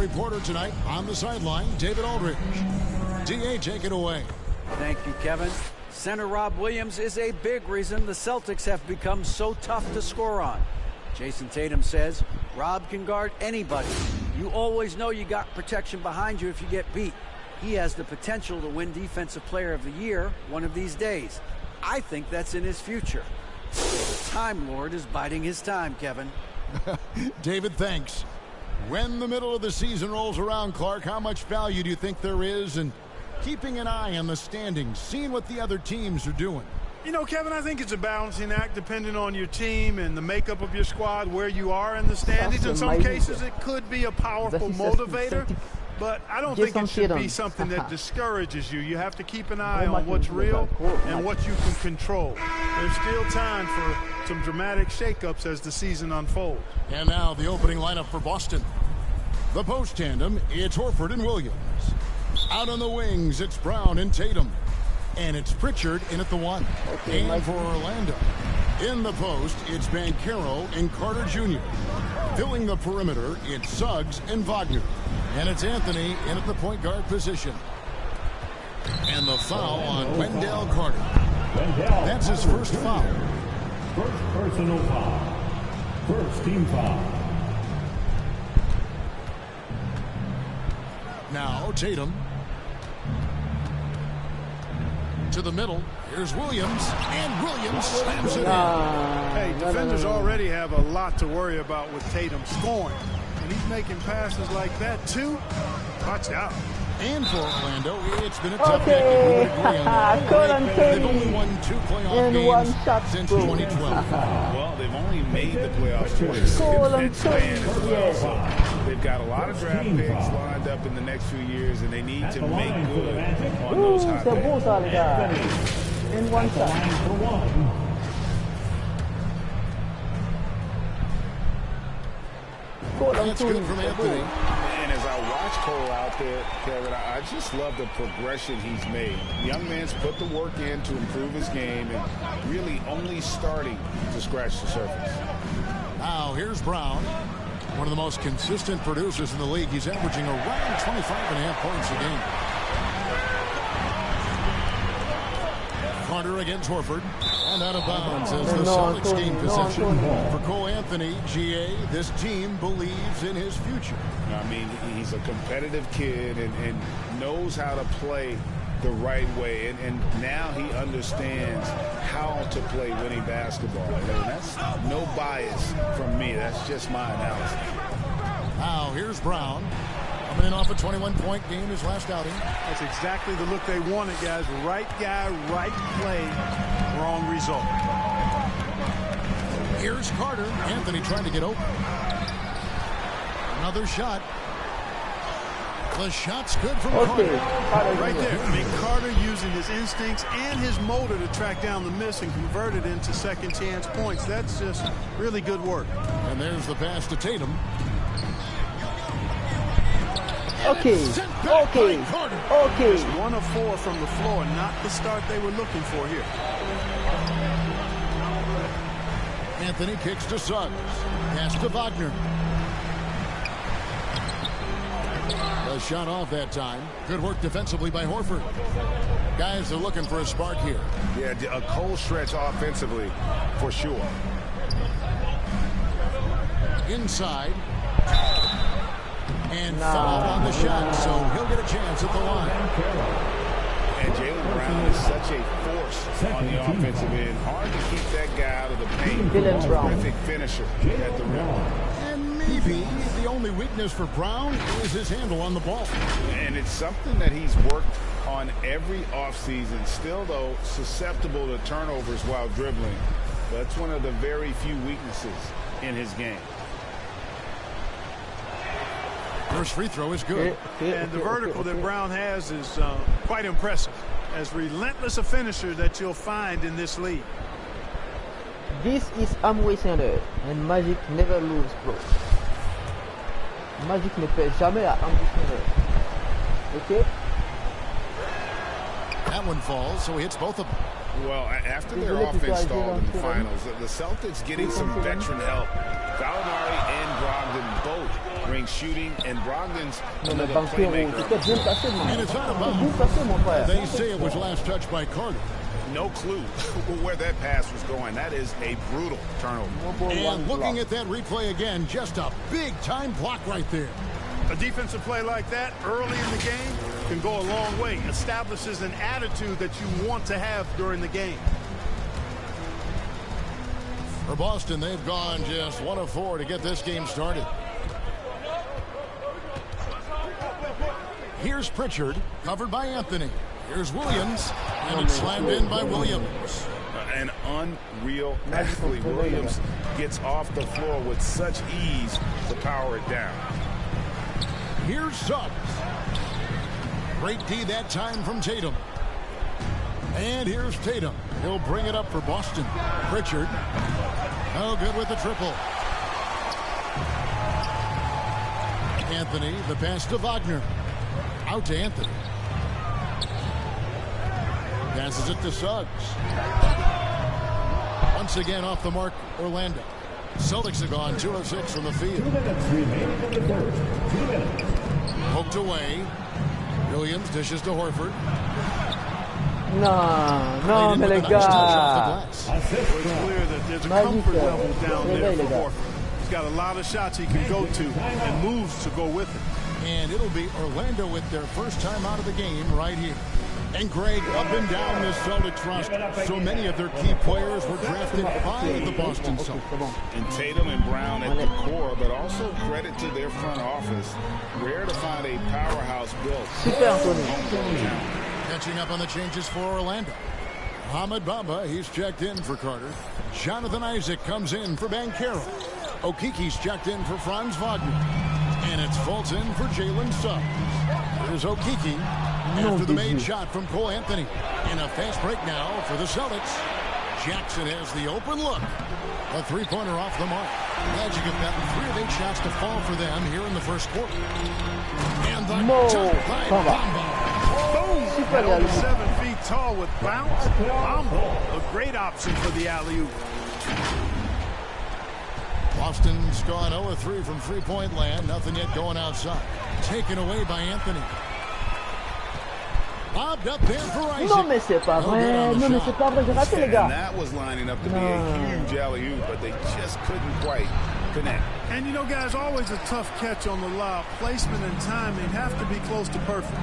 reporter tonight on the sideline, David Aldridge. DA, take it away. Thank you, Kevin. Center Rob Williams is a big reason the Celtics have become so tough to score on. Jason Tatum says Rob can guard anybody. You always know you got protection behind you if you get beat. He has the potential to win Defensive Player of the Year one of these days. I think that's in his future. The Time Lord is biding his time, Kevin. David, thanks. When the middle of the season rolls around, Clark, how much value do you think there is in keeping an eye on the standings, seeing what the other teams are doing? You know, Kevin, I think it's a balancing act depending on your team and the makeup of your squad, where you are in the standings. In some cases, it could be a powerful motivator, but I don't think it should be something that discourages you. You have to keep an eye on what's real and what you can control. There's still time for some dramatic shakeups as the season unfolds. And now the opening lineup for Boston. The post tandem, it's Horford and Williams. Out on the wings, it's Brown and Tatum. And it's Pritchard in at the 1. And for Orlando, in the post, it's Banchero and Carter Jr. Filling the perimeter, it's Suggs and Wagner. And it's Anthony in at the point guard position. And the foul on Wendell Carter. That's his first foul. First personal foul. First team foul. Now Tatum. To the middle. Here's Williams. And Williams slams it in. Hey, defenders already have a lot to worry about with Tatum scoring. And he's making passes like that, too. Watch out. And for Orlando, it's been a tough decade. They've only won 2 playoff games since 2012. Well, they've only made the playoffs twice. They've got a lot of draft picks lined up in the next few years, and they need to make good on those hot picks. In one shot. That's good from Anthony. And as I watch Cole out there, Kevin, I just love the progression he's made. The young man's put the work in to improve his game and really only starting to scratch the surface. Now here's Brown, one of the most consistent producers in the league. He's averaging around 25.5 points a game. Carter against Horford, and out of bounds as the Celtics gain possession. For Cole Anthony, GA, this team believes in his future. I mean, he's a competitive kid and knows how to play the right way, and now he understands how to play winning basketball. And that's no bias from me. That's just my analysis. Now here's Brown. Coming in off a 21-point game his last outing. That's exactly the look they wanted, guys. Right guy, right play, wrong result. Here's Carter. Anthony trying to get open. Another shot. The shot's good from Carter. Right there. I mean, Carter using his instincts and his motor to track down the miss and convert it into second chance points. That's just really good work. And there's the pass to Tatum. Okay. Just 1 of 4 from the floor, not the start they were looking for here. Anthony kicks to Suggs. Pass to Wagner. A shot off that time. Good work defensively by Horford. Guys are looking for a spark here. Yeah, a cold stretch offensively, for sure. Inside. And foul on the shot, so he'll get a chance at the line. And Jaylen Brown is such a force on the offensive end. Hard to keep that guy out of the paint. Terrific finisher at the rim. And maybe the only weakness for Brown is his handle on the ball. And it's something that he's worked on every offseason. Still, though, susceptible to turnovers while dribbling. That's one of the very few weaknesses in his game. First free throw is good. And the vertical that Brown has is quite impressive. As relentless a finisher that you'll find in this league. This is Amway Center, and Magic never lose, bro. Magic ne perd jamais à Amway Center. Okay? That one falls, so he hits both of them. Well, after their offense stalled in the finals, the Celtics getting some veteran help. Gallinari and Brogdon both bring shooting, and Brogdon's another playmaker. And it's out of bounds. They say it was last touched by Carter. No clue where that pass was going. That is a brutal turnover. And looking at that replay again, just a big-time block right there. A defensive play like that early in the game can go a long way. Establishes an attitude that you want to have during the game. For Boston, they've gone just 1 of 4 to get this game started. Here's Pritchard, covered by Anthony. Here's Williams, and it's slammed in by Williams. An unreal athlete. Williams gets off the floor with such ease to power it down. Here's Suggs. Great D that time from Tatum. And here's Tatum. He'll bring it up for Boston. Pritchard. No good with the triple. Anthony, the pass to Wagner. Out to Anthony. Passes it to Suggs. Once again off the mark, Orlando. Celtics have gone 2 of 6 from the field. 2 minutes remaining in the third. 2 minutes. Poked away. Williams dishes to Horford. Non, mais les gars. It's clear that there's a comfort level down there for Horford. He's got a lot of shots he can go to and moves to go with it. And it'll be Orlando with their first time out of the game right here. And Greg, up and down this Celtics roster, so many of their key players were drafted by the Boston Celtics. And Tatum and Brown at the core, but also credit to their front office. Rare to find a powerhouse built. Catching up on the changes for Orlando. Mohamed Bamba, he's checked in for Carter. Jonathan Isaac comes in for Banchero. Okiki's checked in for Franz Wagner. And it's Fulton for Jalen Suggs. There's Okiki after the made shot from Cole Anthony. In a fast break now for the Celtics. Jackson has the open look. A three-pointer off the mark. Magic have gotten 3 of 8 shots to fall for them here in the first quarter. And the dunk by Bamba. Boom! Over 7 feet tall with bounce. Bamba, a great option for the alley-oop. Boston's gone 0 of 3 from three-point land. Nothing yet going outside. Taken away by Anthony. Bobbed up there for Isaac. Non, mais c'est pas vrai. Non, mais c'est pas vrai. J'ai raté, les gars. And that was lining up to be a huge alley-oop, but they just couldn't quite connect. And you know, guys, always a tough catch on the lob. Placement and timing have to be close to perfect.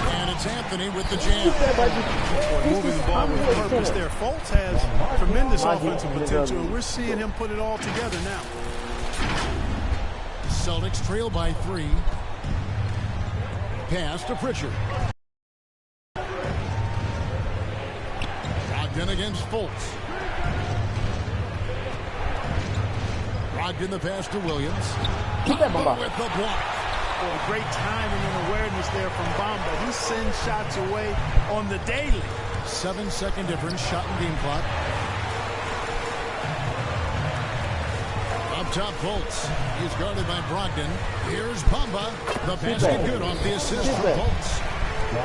And it's Anthony with the jam. Moving the ball with purpose there. Fultz has tremendous offensive potential, and we're seeing him put it all together now. Celtics trail by 3. Pass to Pritchard. Brogdon against Fultz. Brogdon the pass to Williams. Bamba with the block. Oh, great timing and awareness there from Bamba. He sends shots away on the daily. 7-second difference, shot and game clock. Up top, Fultz. He's guarded by Brogdon. Here's Bamba. The basket good off the assist for Fultz.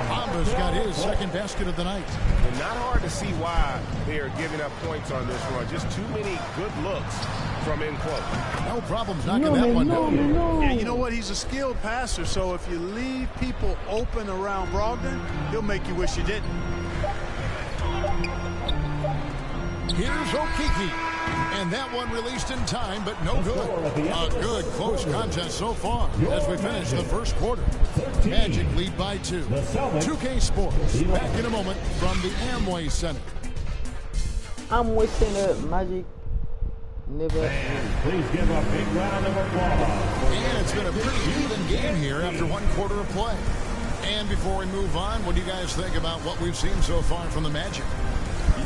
Bamba's got his second basket of the night. And not hard to see why they are giving up points on this run. Just too many good looks from in close. No problems knocking that one down. Yeah, you know what? He's a skilled passer, so if you leave people open around Brogdon, he'll make you wish you didn't. Here's Okiki. And that one released in time, but no good. A good close contest so far as we finish the first quarter. Magic lead by 2. 2K Sports back in a moment from the Amway Center. Amway Center, Magic never. Please give a big round of applause. And it's been a pretty even game here after 1 quarter of play. And before we move on, what do you guys think about what we've seen so far from the Magic?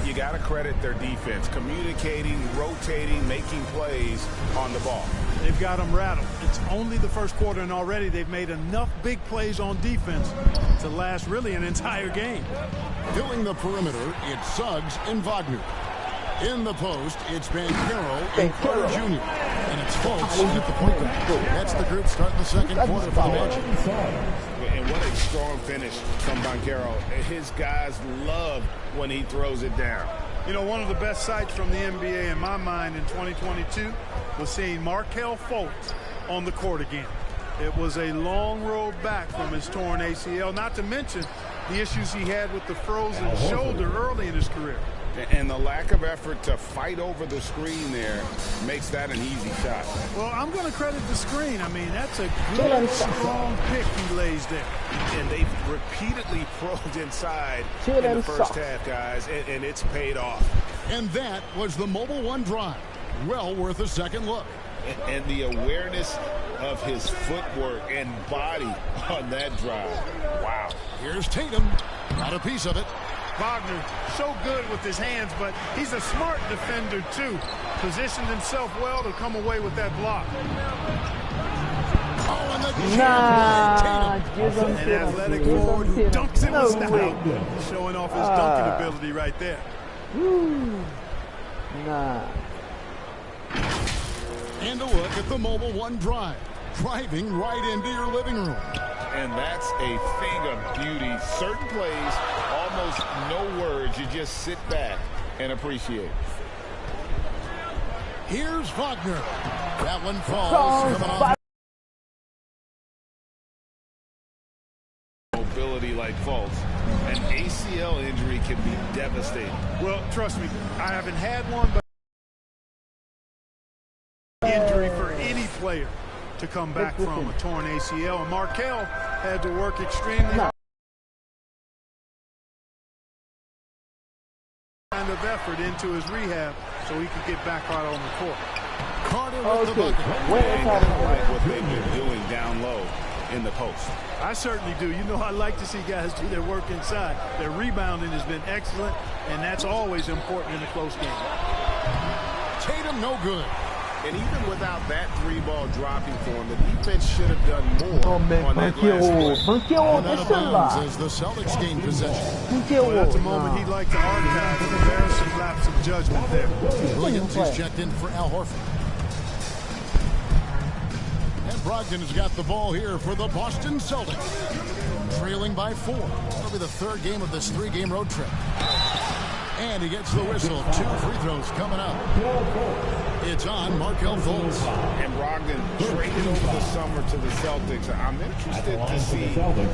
You got to credit their defense, communicating, rotating, making plays on the ball. They've got them rattled. It's only the first quarter, and already they've made enough big plays on defense to last really an entire game. Filling the perimeter, it's Suggs and Wagner. In the post, it's Banchero and Carter Jr. And it's Fultz at the point guard. That's the group starting the second quarter for the Magic. And what a strong finish from Banchero. His guys love when he throws it down. You know, one of the best sights from the NBA in my mind in 2022 was seeing Markelle Fultz on the court again. It was a long road back from his torn ACL, not to mention the issues he had with the frozen shoulder early in his career. And the lack of effort to fight over the screen there makes that an easy shot. Well, I'm going to credit the screen. I mean, that's a good, strong pick he lays there. And they've repeatedly probed inside in the first half, guys, and it's paid off. And that was the Mobile One drive. Well worth a second look. And the awareness of his footwork and body on that drive. Wow. Here's Tatum. Got a piece of it. Wagner, so good with his hands, but he's a smart defender, too. Positioned himself well to come away with that block. Oh, and the An athletic forward who dunks it with style. Showing off his dunking ability right there. And a look at the Mobile One drive. Driving right into your living room. And that's a thing of beauty. Certain plays, almost no words. You just sit back and appreciate. Here's Wagner. That one falls. Coming on. Mobility like Fultz. An ACL injury can be devastating. Well, trust me, I haven't had one, but injury for any player to come back from a torn ACL. And Markelle had to work extremely hard kind of effort into his rehab so he could get back out on the court. Carter with the bucket. Like what they've been doing down low in the post. I certainly do. You know, I like to see guys do their work inside. Their rebounding has been excellent, and that's always important in a close game. Tatum no good. And even without that three-ball dropping for him, the defense should have done more on that last play. And out of bounds as the Celtics gain possession. Well, that's a moment he'd like to archive. An embarrassing lapse of judgment there. Williams is checked in for Al Horford. And Brogdon has got the ball here for the Boston Celtics. Trailing by 4. That'll be the third game of this 3-game road trip. And he gets the whistle. 2 free throws coming up. It's on Markelle Fultz. And Brogdon traded over the summer to the Celtics. I'm interested to see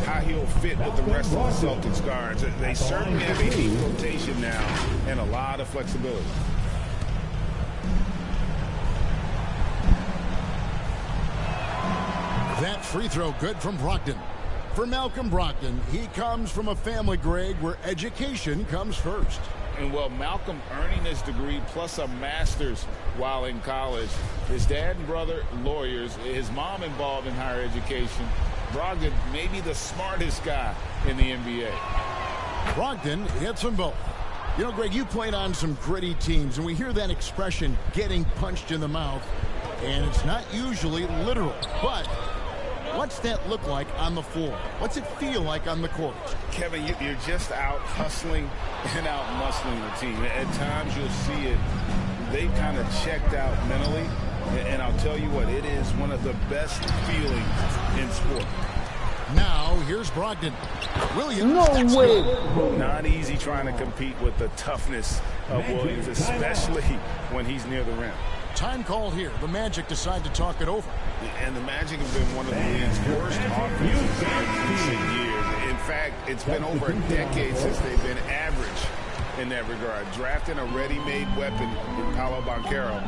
how he'll fit with the rest of the Celtics guards. They certainly have a deep rotation now and a lot of flexibility. That free throw good from Brogdon. For Malcolm Brogdon, he comes from a family, Greg, where education comes first. And, well, Malcolm earning his degree plus a master's while in college. His dad and brother, lawyers. His mom involved in higher education. Brogdon, maybe the smartest guy in the NBA. Brogdon hits them both. You know, Greg, you played on some gritty teams, and we hear that expression, getting punched in the mouth, and it's not usually literal. But what's that look like on the floor? What's it feel like on the court? Kevin, you're just out hustling and out muscling the team. At times you'll see it. They've kind of checked out mentally. And I'll tell you what, it is one of the best feelings in sport. Now, here's Brogdon. Williams. No way. Not easy trying to compete with the toughness of Williams, especially when he's near the rim. Time called here. The Magic decide to talk it over. And the Magic have been one of the league's worst offensive teams in recent years. In fact, it's been over a decade since they've been average in that regard. Drafting a ready-made weapon in Paolo Banchero,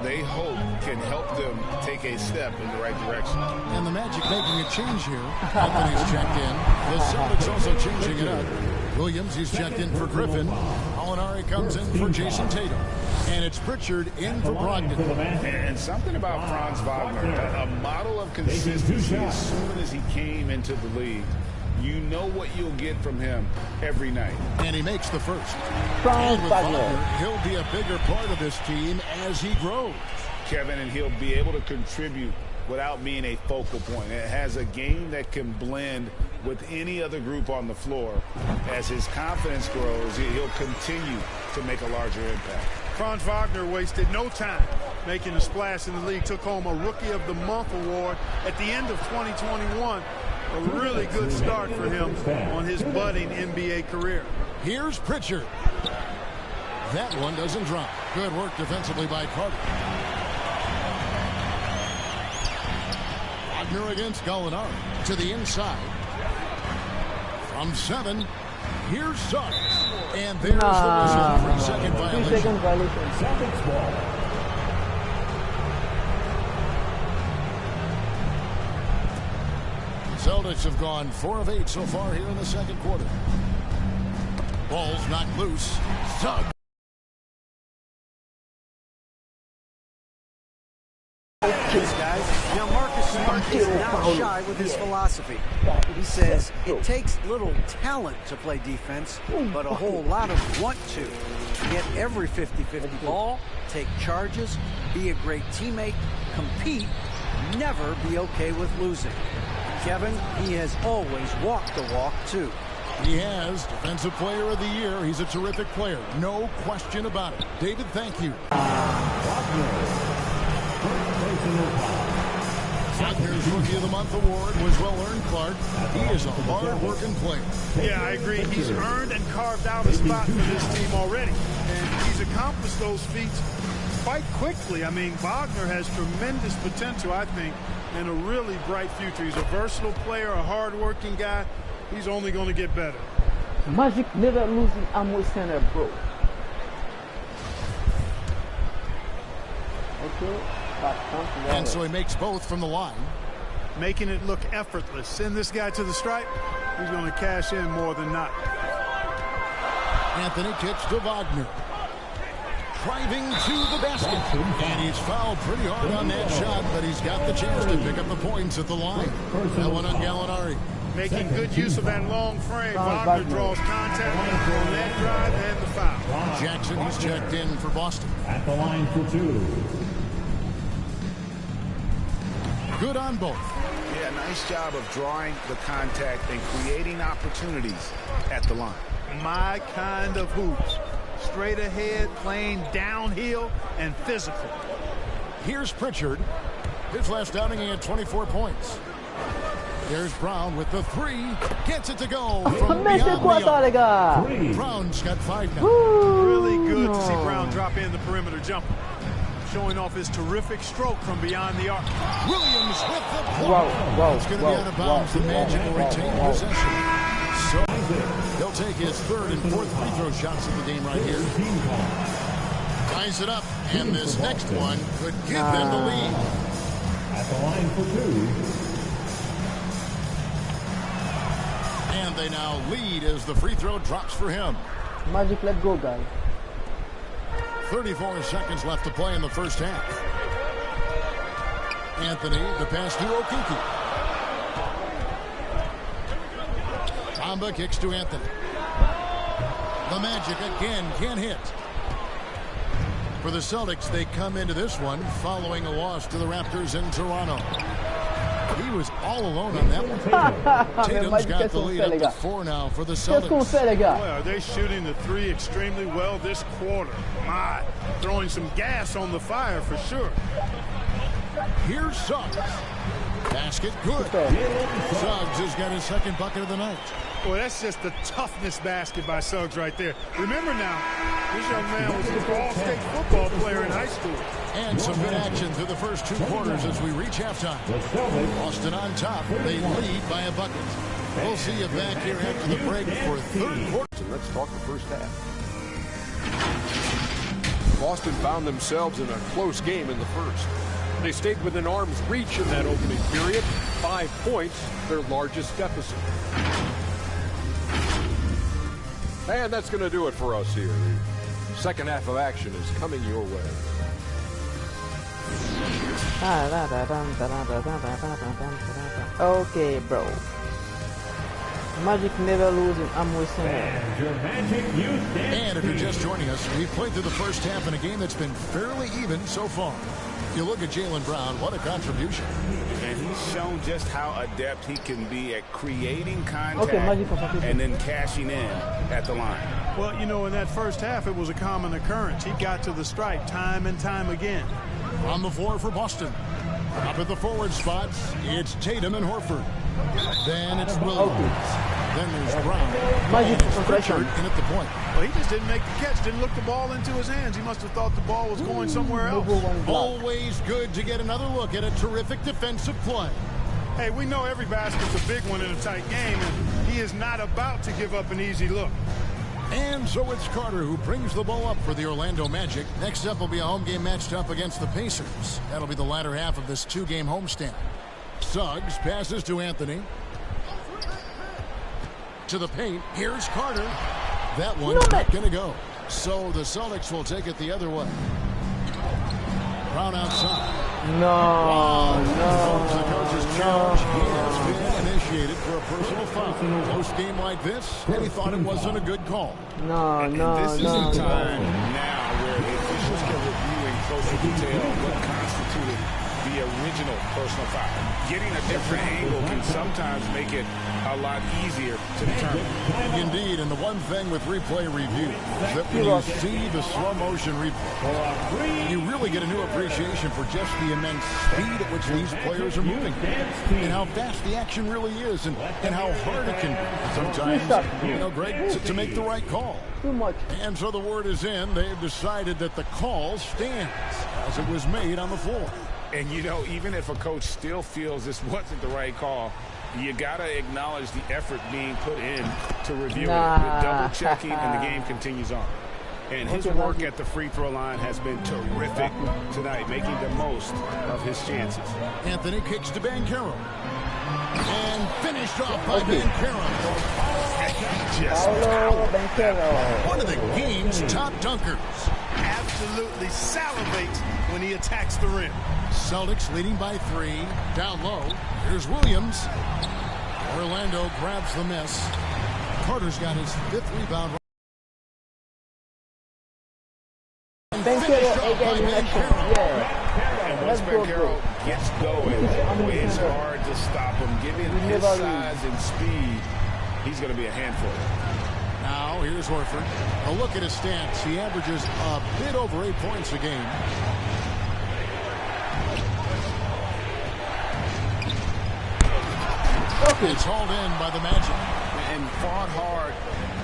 they hope can help them take a step in the right direction. And the Magic making a change here. Anthony's checked in. The Celtics also changing it up. Williams, he's checked in for Griffin. Alinari comes in for Jason Tatum. And it's Pritchard in for Brogdon. And something about Franz Wagner, a model of consistency as soon as he came into the league. You know what you'll get from him every night. And he makes the first. And with Wagner, he'll be a bigger part of this team as he grows. Kevin, and he'll be able to contribute without being a focal point. It has a game that can blend with any other group on the floor. As his confidence grows, he'll continue to make a larger impact. Franz Wagner wasted no time making a splash in the league. Took home a Rookie of the Month award at the end of 2021. A really good start for him on his budding NBA career. Here's Pritchard. That one doesn't drop. Good work defensively by Carter. Wagner against Gallinari to the inside. From 7, here's Suggs. And there's the whistle. 3-second violation. Celtics ball. Celtics have gone 4 of 8 so far here in the second quarter. Ball's knocked loose. Suggs. Guys. Now Marcus Smart is not shy with his philosophy. He says it takes little talent to play defense, but a whole lot of want to. Get every 50-50 ball, take charges, be a great teammate, compete, never be okay with losing. Kevin, he has always walked the walk too. He has Defensive Player of the Year. He's a terrific player. No question about it. David, thank you. Wagner's Rookie of the Month award was well-earned, Clark. He is a hard-working player. Yeah, I agree. He's earned and carved out a spot for this team already. And he's accomplished those feats quite quickly. I mean, Wagner has tremendous potential, I think, and a really bright future. He's a versatile player, a hard-working guy. He's only going to get better. Magic never losing Amway Center, bro. Okay. And so he makes both from the line. Making it look effortless. Send this guy to the stripe. He's going to cash in more than not. Anthony kicks to Wagner. Driving to the basket. And he's fouled pretty hard on that shot, but he's got the chance to pick up the points at the line. That one on Gallinari. Making good use of that long frame. Wagner draws contact on that drive and the foul. Jackson is checked in for Boston. At the line for 2. Good on both. Yeah, nice job of drawing the contact and creating opportunities at the line. My kind of hoops. Straight ahead, playing downhill, and physical. Here's Pritchard. His last outing, he had 24 points. There's Brown with the 3. Gets it to go from beyond the arc. Brown's got 5 now. Really good to see Brown drop in the perimeter jumper. Showing off his terrific stroke from beyond the arc. Williams with the block. It's going to be out of bounds. The Magic will retain possession. So he'll take his 3rd and 4th free throw shots of the game right here. Ties it up, and this next one could give them the lead. At the line for 2. And they now lead as the free throw drops for him. Magic, let go, guys. 34 seconds left to play in the first half. Anthony, the pass to Okiki. Tamba kicks to Anthony. The Magic again can't hit. For the Celtics, they come into this one following a loss to the Raptors in Toronto. He was all alone on that one. Tatum's got the lead up to 4 now for the Celtics. Boy, are they shooting the 3 extremely well this quarter. My, throwing some gas on the fire for sure. Here's Suggs. Basket good. Suggs has got his 2nd bucket of the night. Boy, that's just the toughness basket by Suggs right there. Remember now, this young man was an all-state football player in high school. And some good action through the first 2 quarters as we reach halftime. Boston on top. They lead by a bucket. We'll see you back here after the break for 3rd quarter. Let's talk the first half. Boston found themselves in a close game in the first. They stayed within arm's reach in that opening period. 5 points, their largest deficit. And that's going to do it for us here. The second half of action is coming your way. Okay, bro. Magic never losing Amway Center. And if you're just joining us, we've played through the first half in a game that's been fairly even so far. You look at Jaylen Brown, what a contribution. And he's shown just how adept he can be at creating contact and then cashing in at the line. Well, you know, in that first half, it was a common occurrence. He got to the stripe time and time again. On the floor for Boston. Up at the forward spots, it's Tatum and Horford. Then it's Williams. Then there's Brown. And it's Pritchard in at the point. Well, he just didn't make the catch, didn't look the ball into his hands. He must have thought the ball was going somewhere else. Always good to get another look at a terrific defensive play. Hey, we know every basket's a big one in a tight game, and he is not about to give up an easy look. And so it's Carter who brings the ball up for the Orlando Magic. Next up will be a home game matched up against the Pacers. That'll be the latter half of this two-game homestand. Suggs passes to Anthony. To the paint. Here's Carter. That one's not going to go. So the Celtics will take it the other way. Brown outside. The coach's challenge has been initiated for a personal foul. Close game like this, and he thought it wasn't a good call. This is the time now where the officials can review in closer detail what constituted the original personal foul. Getting a different angle can sometimes make it a lot easier to determine. Indeed, and the one thing with replay review is that when you see the slow motion replay, you really get a new appreciation for just the immense speed at which these players are moving and how fast the action really is and how hard it can be sometimes, you know, Greg, to make the right call. And so the word is in. They've decided that the call stands as it was made on the floor. And, you know, even if a coach still feels this wasn't the right call, you got to acknowledge the effort being put in to review it. Double-checking, and the game continues on. And his work at the free throw line has been terrific tonight, making the most of his chances. Anthony kicks to Banchero. And finished off by Banchero. Just one of the game's top dunkers. Absolutely salivates when he attacks the rim. Celtics leading by 3. Down low. Here's Williams. Orlando grabs the miss. Carter's got his 5th rebound. And once Banchero gets going, it's hard to stop him. Given his size and speed, he's going to be a handful. Now, here's Horford. A look at his stats. He averages a bit over 8 points a game. It's hauled in by the Magic. And fought hard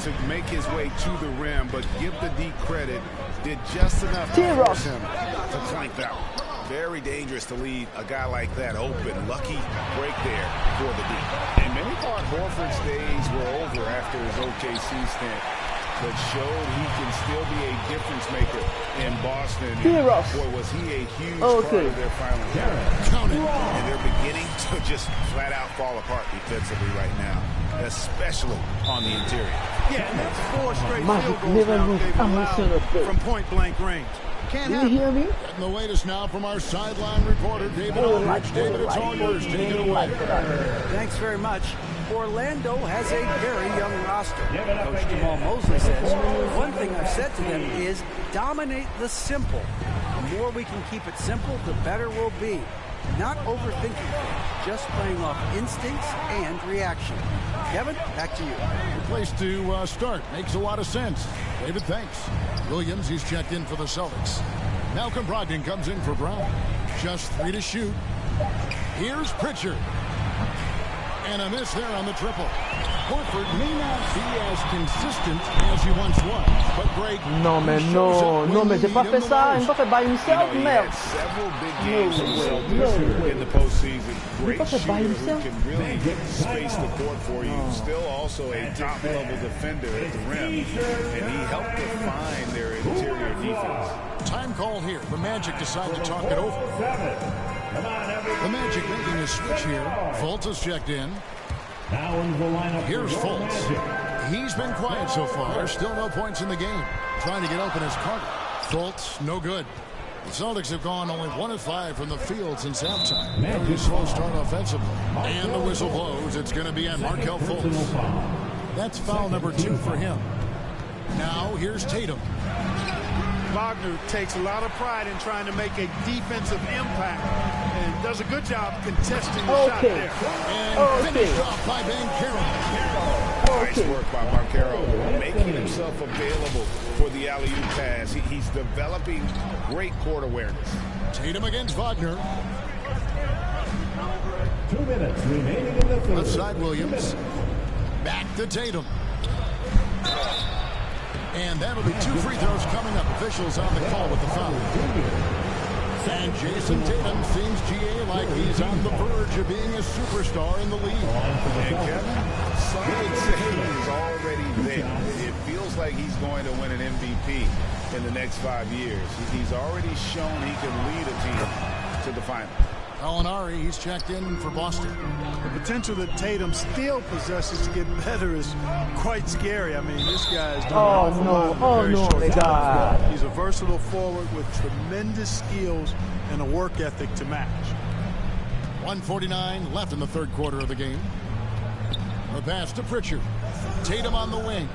to make his way to the rim, but give the D credit, did just enough to force him to clank that one. Very dangerous to leave a guy like that open. Lucky break there for the D. And many thought Horford's days were over after his OKC stint, but showed he can still be a difference maker in Boston. Boy, was he a huge part of their final game. And they're beginning to just flat out fall apart defensively right now, especially on the interior. Yeah, and that's 4 straight field goals now they've allowed from point-blank range. Can't you hear me? Getting the latest now from our sideline reporter, David Aldridge. David, it's all yours. Take it away. Thanks very much. Orlando has a very young roster. Coach Jamal Mosley says, one thing I've said to them is dominate the simple. The more we can keep it simple, the better we'll be. Not overthinking things, just playing off instincts and reaction. Kevin, back to you. Good place to start. Makes a lot of sense. David, thanks. Williams, he's checked in for the Celtics. Malcolm Brogdon comes in for Brown. Just 3 to shoot. Here's Pritchard. And a miss there on the triple. Horford may not be as consistent as he once was, but Greg. Non mais j'ai pas fait ça, j'ai pas fait by himself, merde. Several big games in the postseason. Great shooter who can really space the court for you. Still also a top-level defender at the rim, and he helped define their interior defense. Time call here. The Magic decide to talk it over. The Magic making a switch here. Fultz has checked in. Here's Fultz. He's been quiet so far. Still no points in the game. Trying to get open is Carter. Fultz, no good. The Celtics have gone only 1 of 5 from the field since halftime. Very slow start offensively. And the whistle blows. It's going to be on Markelle Fultz. That's foul number 2 for him. Now here's Tatum. Wagner takes a lot of pride in trying to make a defensive impact and does a good job contesting the shot there. And finished off by Banchero. Nice work by Banchero, making himself available for the alley-oop pass. He's developing great court awareness. Tatum against Wagner. 2 minutes remaining in the third. Left side Williams. Back to Tatum. And that'll be 2 free throws coming up. Officials on the call with the foul. And Jason Tatum seems, GA, like he's on the verge of being a superstar in the league. And Kevin, some would say he's already there. It feels like he's going to win an MVP in the next 5 years. He's already shown he can lead a team to the finals. Gallinari, he's checked in for Boston. The potential that Tatum still possesses to get better is quite scary. I mean, this guy is doing He's a versatile forward with tremendous skills and a work ethic to match. 1:49 left in the third quarter of the game. The pass to Pritchard. Tatum on the wing.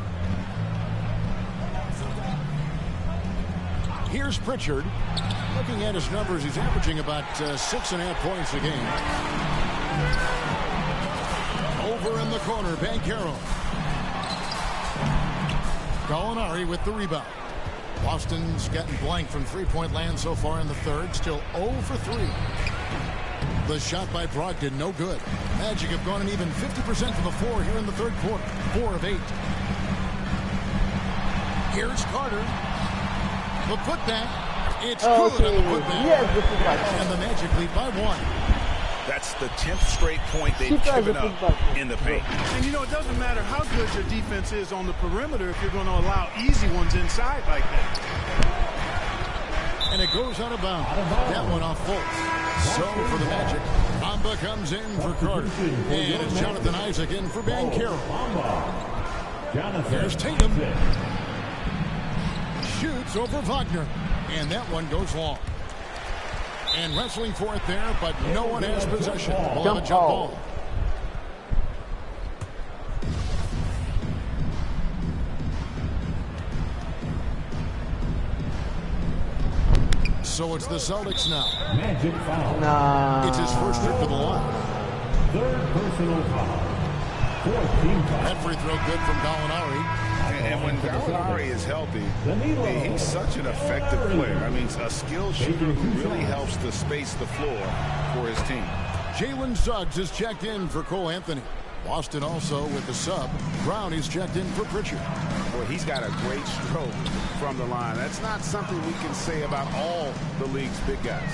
Here's Pritchard. Looking at his numbers, he's averaging about 6.5 points a game. Over in the corner, Banchero. Gallinari with the rebound. Boston's gotten blank from three-point land so far in the third. Still 0 for 3. The shot by Brogdon, no good. Magic have gone an even 50% from the floor here in the third quarter. 4 of 8. Here's Carter. The putback. It's good on the putback. Yes, and the Magic lead by 1. That's the 10th straight point they've given up in the paint. And, you know, it doesn't matter how good your defense is on the perimeter if you're going to allow easy ones inside like that. And it goes out of bounds. That one off Fultz. So for the Magic, Bamba comes in for Carter. And it's Jonathan Isaac in for Banchero. There's Tatum. Shoots over Wagner. And that one goes long. And wrestling for it there, but no one has possession. We'll have a jump ball. So it's the Celtics now. Magic foul. It's his first trip to the line. Third personal foul. Fourth team foul. That free throw good from Gallinari. And when Gallinari is healthy, he's such an effective player. I mean, a skilled shooter who really helps to space the floor for his team. Jalen Suggs is checked in for Cole Anthony. Boston also with the sub. Brown is checked in for Pritchard. Boy, he's got a great stroke from the line. That's not something we can say about all the league's big guys.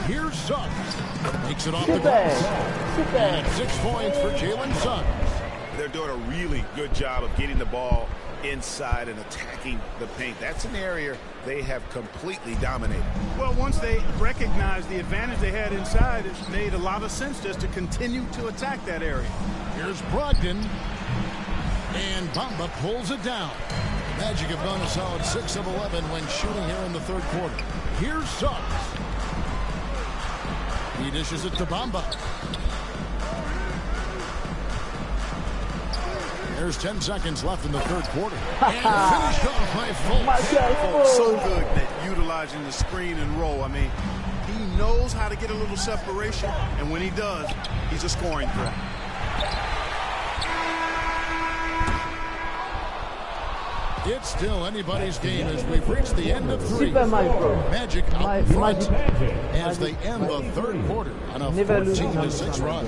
Here's Suggs. Makes it off the glass. And 6 points for Jalen Suggs. They're doing a really good job of getting the ball inside and attacking the paint. That's an area they have completely dominated. Well, once they recognized the advantage they had inside, it made a lot of sense just to continue to attack that area. Here's Brogdon. And Bamba pulls it down. Magic have gone a solid 6 of 11 when shooting here in the third quarter. Here's Suggs. He dishes it to Bamba. There's 10 seconds left in the third quarter. And finished off by Fultz. So good at utilizing the screen and roll. I mean, he knows how to get a little separation, and when he does, he's a scoring threat. It's still anybody's game as we've reached the end of 3. Magic out in front as they end the third quarter on a 14-6 run.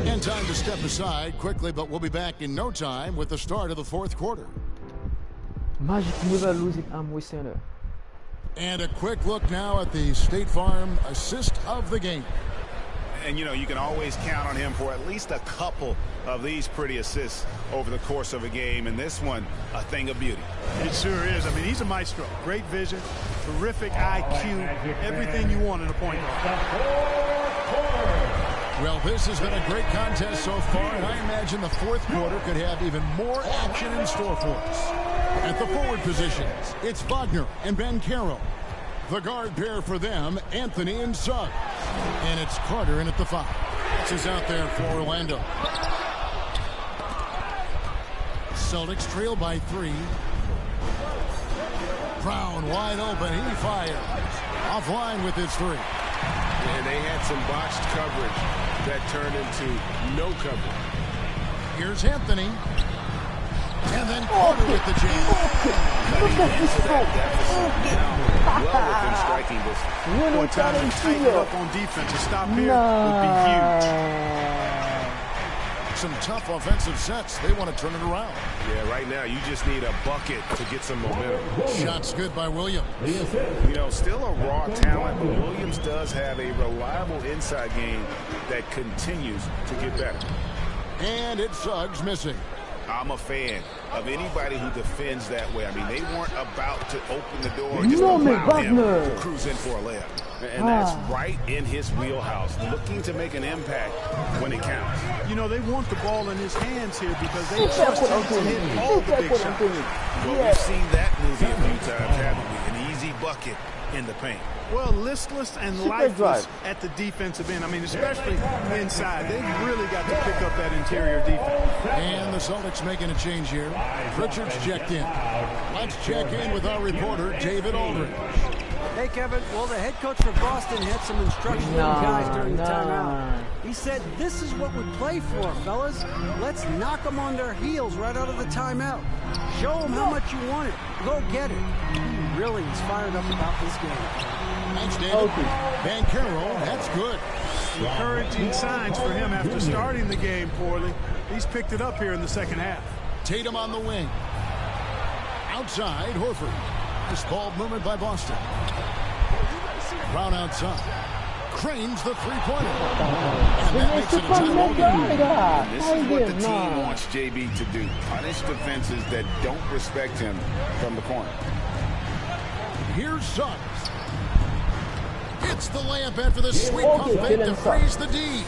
And time to step aside quickly, but we'll be back in no time with the start of the fourth quarter. Magic never loses Amway Center. And a quick look now at the State Farm assist of the game. And, you know, you can always count on him for at least a couple of these pretty assists over the course of a game. And this one, a thing of beauty. It sure is. I mean, he's a maestro. Great vision, terrific IQ, everything you want in a point guard. Well, this has been a great contest so far, and I imagine the fourth quarter could have even more action in store for us. At the forward positions, it's Wagner and Banchero. The guard pair for them, Anthony and Suggs. And it's Carter in at the 5. This is out there for Orlando. Celtics trail by 3. Brown wide open. He fires. Offline with his 3. And they had some botched coverage that turned into no coverage. Here's Anthony. And then Carter with the jam. Cutting into that deficit now. Well within striking distance. One time to tighten it up on defense. A stop here would be huge. Some tough offensive sets. They want to turn it around. Yeah, right now you just need a bucket to get some momentum. Shots good by Williams. You know, still a raw talent, but Williams does have a reliable inside game that continues to get better. And it's Suggs missing. I'm a fan of anybody who defends that way. I mean, they weren't about to open the door and just allow him to cruise in for a layup. And that's right in his wheelhouse, looking to make an impact when it counts. You know, they want the ball in his hands here because they trust him to hit all the big shots. Well, we've seen that movie a few times, haven't we? An easy bucket in the paint. Well, listless and lifeless at the defensive end. I mean, especially inside. They've really got to pick up that interior defense. And the Celtics making a change here. Richards checked in. Let's check in with our reporter, David Aldridge. Hey, Kevin. Well, the head coach for Boston had some instructions for the guys during the timeout. He said, this is what we play for, fellas. Let's knock them on their heels right out of the timeout. Show them how much you want it. Go get it. He really is fired up about this game. Thanks, David. Banchero, that's good. Encouraging signs for him after starting the game poorly. He's picked it up here in the second half. Tatum on the wing. Outside, Horford. Nice ball movement by Boston. Brown outside. Cranes the three-pointer. And that makes it a time-out game. And this is what the team wants JB to do. Punish defenses that don't respect him from the corner. Here's Suggs. It's the layup after the sweet pump fake to freeze the D.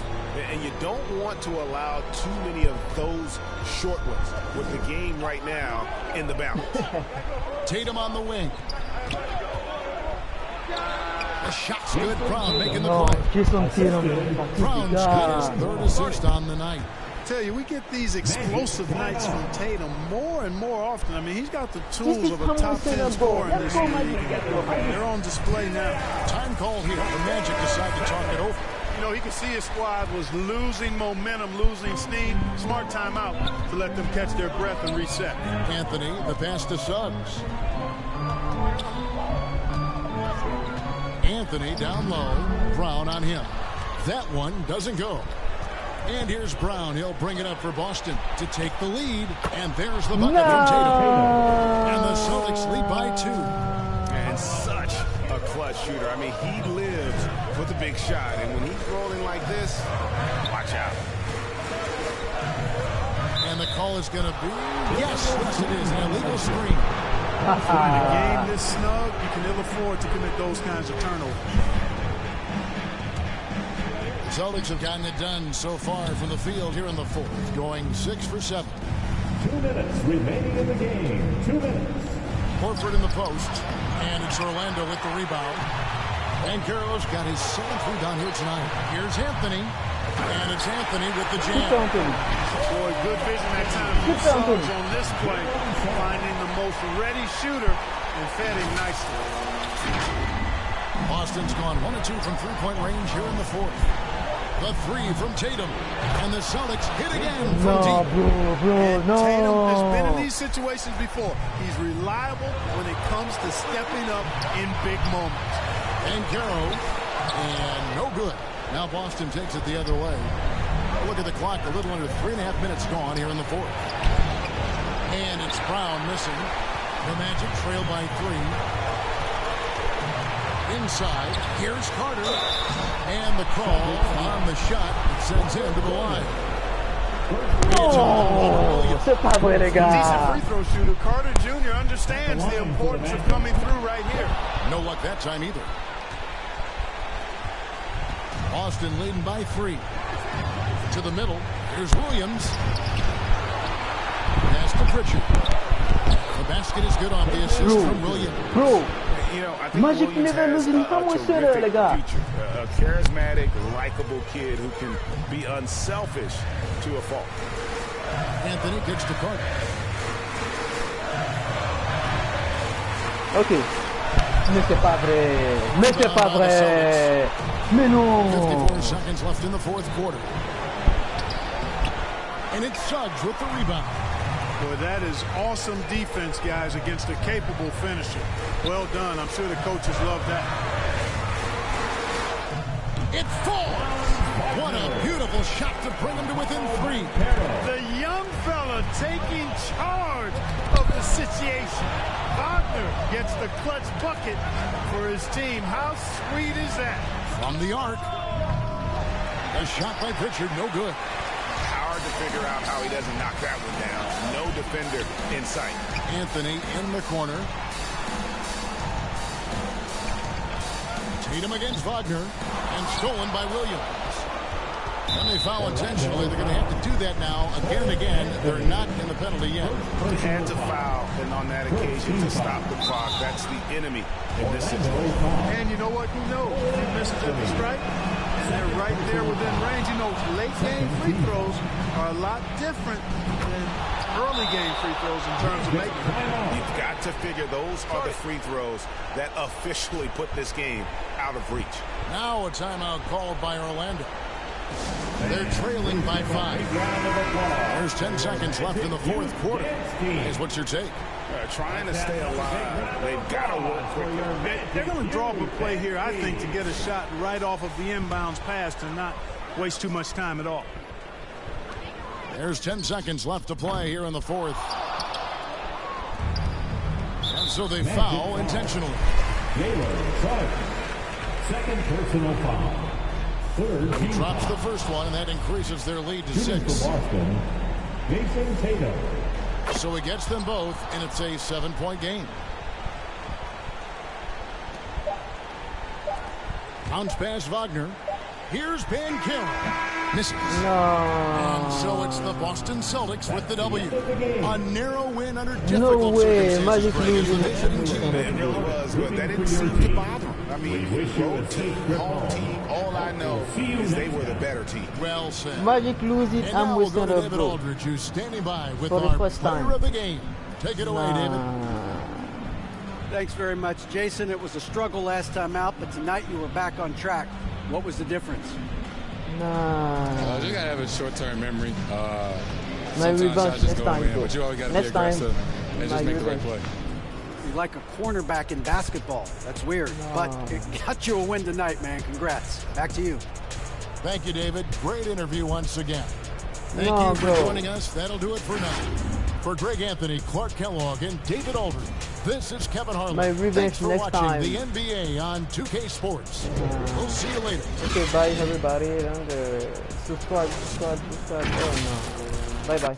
And you don't want to allow too many of those short ones with the game right now in the balance. Tatum on the wing. The shot's good. Brown making the play. Brown's got his third assist on the night. I tell you, we get these explosive nights from Tatum more and more often. I mean, he's got the tools of a top 10 scorer in this league. They're on display now. Time call here. The Magic decide to talk it over. You know, he could see his squad was losing momentum, losing steam. Smart timeout to let them catch their breath and reset. Anthony, the pass to Suggs. Anthony down low. Brown on him. That one doesn't go. And here's Brown. He'll bring it up for Boston to take the lead. And there's the bucket from Tatum. And the Celtics lead by 2. And such a clutch shooter. I mean, he lives with a big shot. And when he's rolling like this, watch out. And the call is going to be, yes, it is, an illegal screen. In a game this snug, you can ill afford to commit those kinds of turnovers. The Celtics have gotten it done so far from the field here in the fourth, going 6 for 7. 2 minutes remaining in the game. 2 minutes. Horford in the post, and it's Orlando with the rebound. Banchero's got his 7th rebound here tonight. Here's Anthony, and it's Anthony with the jam. Boy, good vision that time from Suggs on this play, finding the most ready shooter and fed him nicely. Boston's gone 1 of 2 from three-point range here in the fourth. The 3 from Tatum, and the Celtics hit again from deep. Tatum has been in these situations before. He's reliable when it comes to stepping up in big moments. Banchero, and no good. Now Boston takes it the other way. Look at the clock, a little under 3.5 minutes gone here in the fourth. And it's Brown missing. The Magic trail by 3. Inside, here's Carter. And the call on the shot that sends him to the line. Decent free throw shooter. Carter Jr. understands the importance of coming through right here. No luck that time either. Boston leading by 3. To the middle. Here's Williams. Pass to Pritchard. The basket is good on the assist from Williams. You know, I think Williams has a terrific future. A charismatic, likable kid who can be unselfish to a fault. Anthony gets to Carter. Ok. Mais c'est pas vrai. Mais c'est pas vrai. Mais non. 54 seconds left in the fourth quarter. And it's Suggs with the rebound. Boy, that is awesome defense, guys, against a capable finisher. Well done. I'm sure the coaches love that. It falls. What a beautiful shot to bring him to within 3. The young fella taking charge of the situation. Wagner gets the clutch bucket for his team. How sweet is that? From the arc. A shot by Pritchard, no good. Hard to figure out how he doesn't knock that one down. No defender in sight. Anthony in the corner. Tatum against Wagner. And stolen by Williams. When they foul intentionally, they're going to have to do that now again and again. They're not in the penalty yet. Had to foul, and on that occasion to stop the clock. That's the enemy in this situation. And you know what? You know, if you missed the strike, and they're right there within range. You know, late game free throws are a lot different than early game free throws in terms of making them. You've got to figure those are the free throws that officially put this game out of reach. Now a timeout called by Orlando. They're trailing by 5. There's 10 seconds left in the fourth quarter. Is what's your take? Trying to stay alive. They've got to work quicker. They're going to draw up a play here, I think, to get a shot right off of the inbounds pass to not waste too much time at all. There's 10 seconds left to play here in the fourth. And so they foul intentionally. Second personal foul. He drops the first one, and that increases their lead to 6. Boston, Jason Tatum. So he gets them both, and it's a 7-point game. Bounce pass Wagner. Here's Van Karen. Misses. No. And so it's the Boston Celtics with the W. A narrow win under difficult No way. Magic circumstances. losing. It really was, but that didn't seem to bother him. I mean, road team, home team, all I know is they were the better team. Well said. Magic losing. And now I'm we'll with go to David bro. Aldridge, who's standing by with For the our first player time. of the game. Take it away, David. Thanks very much, Jason. It was a struggle last time out, but tonight you were back on track. What was the difference? Nah. You gotta have a short-term memory. My Sometimes revenge I just next go time, in, bro. but you always gotta Next be time, aggressive and just my make the right revenge. play. You're like a cornerback in basketball. That's weird, but it got you a win tonight, man. Congrats. Back to you. Thank you, David. Great interview once again. Thank No, you for bro. joining us. That'll do it for now. For Greg Anthony, Clark Kellogg, and David Aldridge, this is Kevin Harlan. My revenge Thanks for next watching time. the NBA on 2K Sports. We'll see you later. Okay, bye everybody. And subscribe. Oh no. Bye bye.